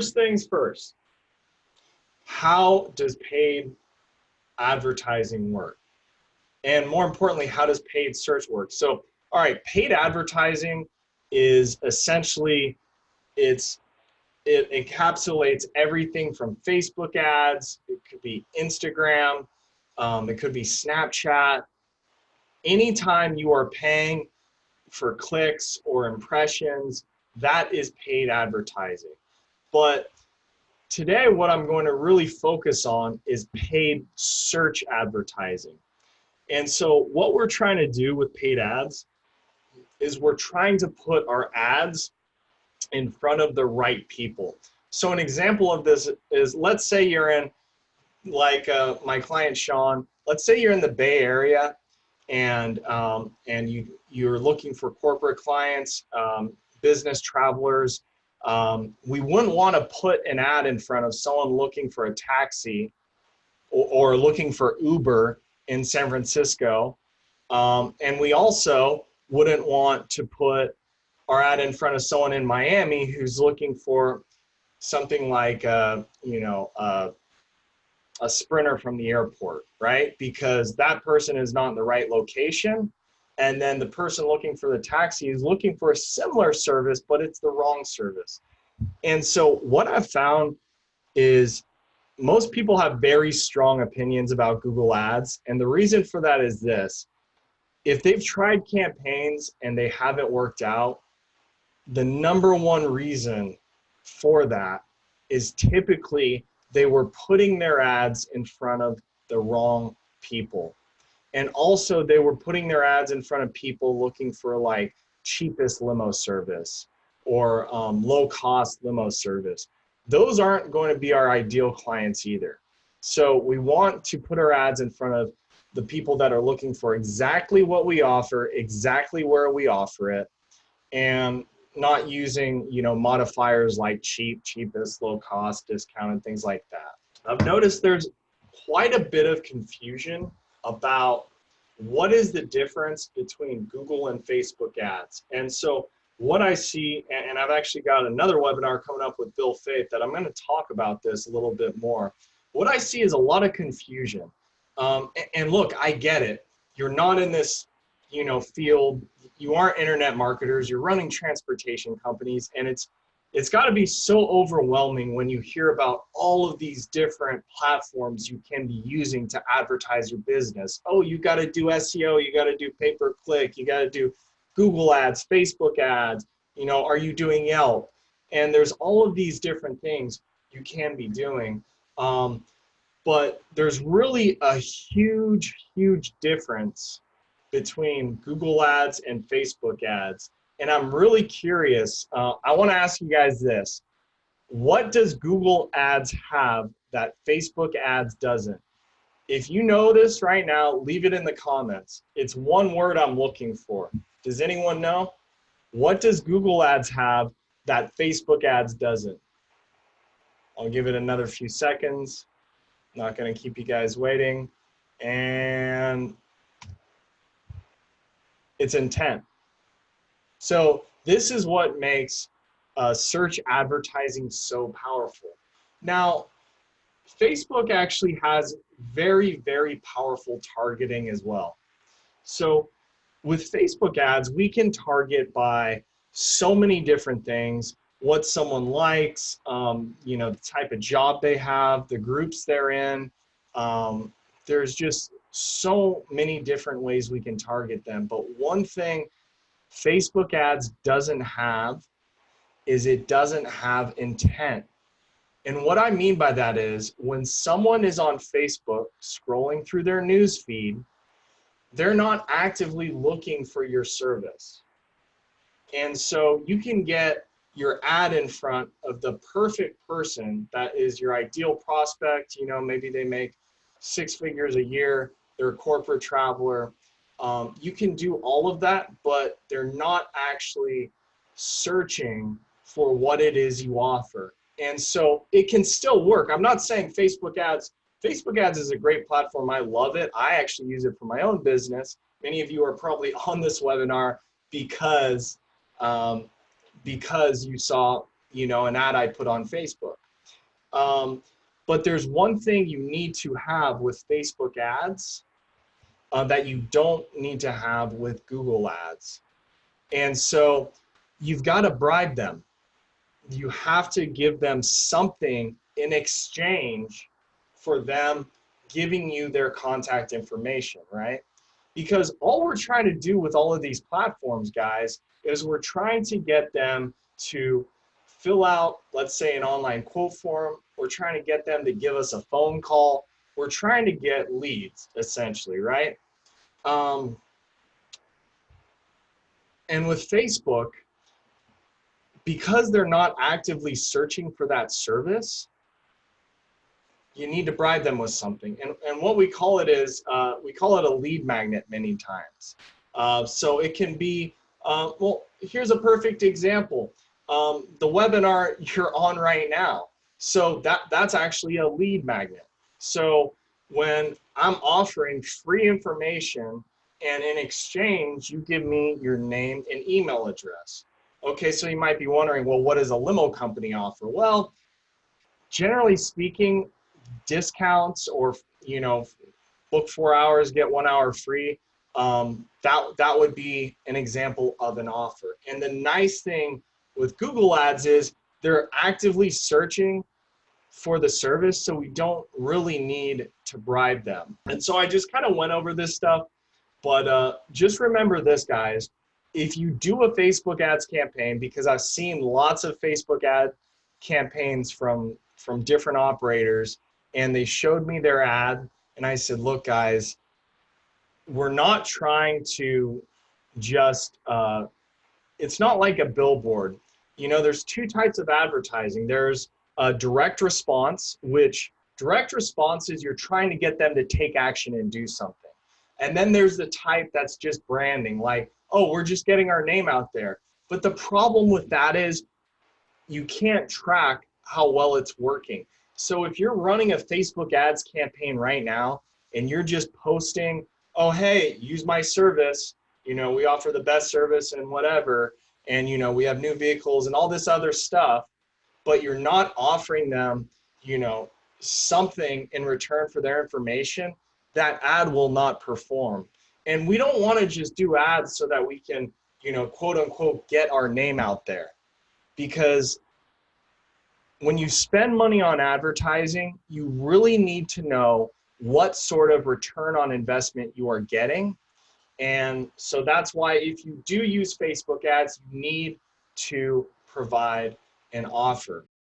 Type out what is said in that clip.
first things first, how does paid advertising work? And more importantly, how does paid search work? So, all right, paid advertising is essentially, it encapsulates everything from Facebook ads, it could be Instagram, it could be Snapchat. Anytime you are paying for clicks or impressions, that is paid advertising. But today, what I'm going to really focus on is paid search advertising. And so what we're trying to do with paid ads is we're trying to put our ads in front of the right people. So an example of this is, let's say you're in, like my client Sean, let's say you're in the Bay Area and you're looking for corporate clients, business travelers. We wouldn't want to put an ad in front of someone looking for a taxi or looking for Uber in San Francisco. And we also wouldn't want to put our ad in front of someone in Miami who's looking for something like, a sprinter from the airport, right? Because that person is not in the right location. And then the person looking for the taxi is looking for a similar service, but it's the wrong service. And so what I've found is most people have very strong opinions about Google Ads. And the reason for that is this: if they've tried campaigns and they haven't worked out, the number one reason for that is typically they were putting their ads in front of the wrong people. And also they were putting their ads in front of people looking for like cheapest limo service or low cost limo service. Those aren't going to be our ideal clients either. So we want to put our ads in front of the people that are looking for exactly what we offer, exactly where we offer it, and not using, modifiers like cheap, cheapest, low cost, discount, and things like that. I've noticed there's quite a bit of confusion about what is the difference between Google and Facebook ads. And so what I see, and I've actually got another webinar coming up with Bill Faith that I'm going to talk about this a little bit more. What I see is a lot of confusion. And look, I get it. You're not in this, field. You aren't internet marketers. You're running transportation companies, and it's got to be so overwhelming when you hear about all of these different platforms you can be using to advertise your business. Oh, you got to do SEO. You got to do pay-per-click. You got to do Google ads, Facebook ads. Are you doing Yelp? And there's all of these different things you can be doing. But there's really a huge, huge difference between Google ads and Facebook ads. And I'm really curious. I want to ask you guys this. What does Google ads have that Facebook ads doesn't? If you know this right now, leave it in the comments. It's one word I'm looking for. Does anyone know? What does Google ads have that Facebook ads doesn't? I'll give it another few seconds. Not going to keep you guys waiting. And it's intent. So this is what makes search advertising so powerful. Now, Facebook actually has very, very powerful targeting as well. So with Facebook ads, we can target by so many different things: what someone likes, the type of job they have, the groups they're in. There's just so many different ways we can target them. But one thing Facebook ads doesn't have is it doesn't have intent. And what I mean by that is when someone is on Facebook scrolling through their news feed, they're not actively looking for your service. And so you can get your ad in front of the perfect person that is your ideal prospect. Maybe they make 6 figures a year, they're a corporate traveler. You can do all of that, but they're not actually searching for what it is you offer. And so it can still work. I'm not saying Facebook ads is a great platform. I love it. I actually use it for my own business. Many of you are probably on this webinar because you saw an ad I put on Facebook. But there's one thing you need to have with Facebook ads that you don't need to have with Google ads. And so you've got to bribe them. You have to give them something in exchange for them giving you their contact information, right? Because all we're trying to do with all of these platforms, guys, is we're trying to get them to fill out, let's say, an online quote form. We're trying to get them to give us a phone call. We're trying to get leads, essentially, right? And with Facebook, because they're not actively searching for that service, you need to bribe them with something. And what we call it is, we call it a lead magnet many times. So it can be, well, here's a perfect example. The webinar you're on right now. So that's actually a lead magnet. So when I'm offering free information and in exchange, you give me your name and email address. Okay, so you might be wondering, well, what does a limo company offer? Well, generally speaking, discounts or, book 4 hours, get 1 hour free. That would be an example of an offer. And the nice thing with Google Ads is they're actively searching for the service, so we don't really need to bribe them. And so I just kind of went over this stuff, but just remember this, guys. If you do a Facebook ads campaign, because I've seen lots of Facebook ad campaigns from different operators, and they showed me their ad, and I said, look, guys, we're not trying to just, it's not like a billboard. There's two types of advertising. There's a direct response, which direct response is you're trying to get them to take action and do something. And then there's the type that's just branding, like, oh, we're just getting our name out there. But the problem with that is you can't track how well it's working. So if you're running a Facebook ads campaign right now and you're just posting, oh, hey, use my service, we offer the best service and whatever, and we have new vehicles and all this other stuff, but you're not offering them, something in return for their information, that ad will not perform. And we don't want to just do ads so that we can, quote unquote, get our name out there. Because when you spend money on advertising, you really need to know what sort of return on investment you are getting. And so that's why if you do use Facebook ads, you need to provide an offer.